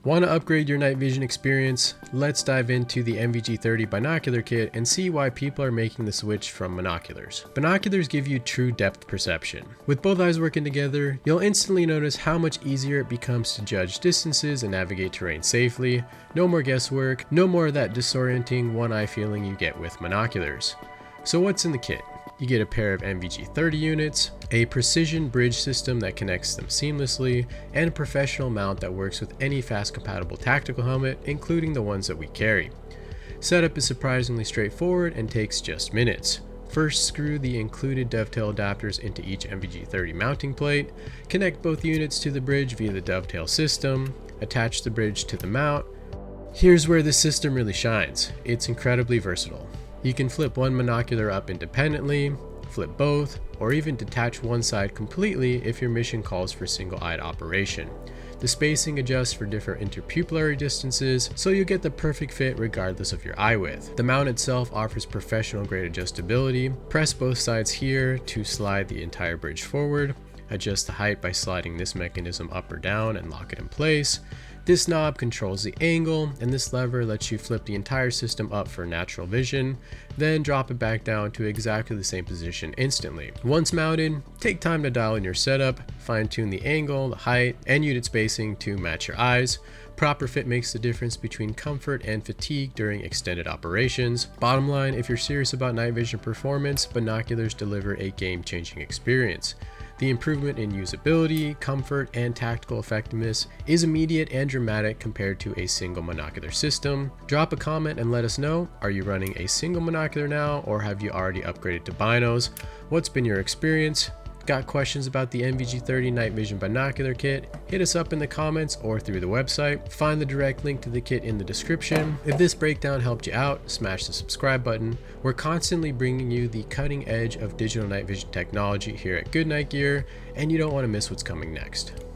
Want to upgrade your night vision experience? Let's dive into the NVG30 binocular kit and see why people are making the switch from binoculars. Binoculars give you true depth perception. With both eyes working together, you'll instantly notice how much easier it becomes to judge distances and navigate terrain safely. No more guesswork, no more of that disorienting one eye feeling you get with binoculars. So what's in the kit? You get a pair of NVG30 units, a precision bridge system that connects them seamlessly, and a professional mount that works with any fast compatible tactical helmet, including the ones that we carry. Setup is surprisingly straightforward and takes just minutes. First, screw the included dovetail adapters into each NVG30 mounting plate, connect both units to the bridge via the dovetail system, attach the bridge to the mount. Here's where this system really shines. It's incredibly versatile. You can flip one binocular up independently, flip both, or even detach one side completely if your mission calls for single-eyed operation. The spacing adjusts for different interpupillary distances, so you get the perfect fit regardless of your eye width. The mount itself offers professional-grade adjustability. Press both sides here to slide the entire bridge forward. Adjust the height by sliding this mechanism up or down and lock it in place. This knob controls the angle, and this lever lets you flip the entire system up for natural vision, then drop it back down to exactly the same position instantly. Once mounted, take time to dial in your setup, fine-tune the angle, the height, and unit spacing to match your eyes. Proper fit makes the difference between comfort and fatigue during extended operations. Bottom line, if you're serious about night vision performance, binoculars deliver a game-changing experience. The improvement in usability, comfort, and tactical effectiveness is immediate and dramatic compared to a single binocular system. Drop a comment and let us know, are you running a single binocular now, or have you already upgraded to binos? What's been your experience? Got questions about the NVG30 night vision binocular kit? Hit us up in the comments or through the website. Find the direct link to the kit in the description. If this breakdown helped you out, smash the subscribe button. We're constantly bringing you the cutting edge of digital night vision technology here at GoodNiteGear, and you don't want to miss what's coming next.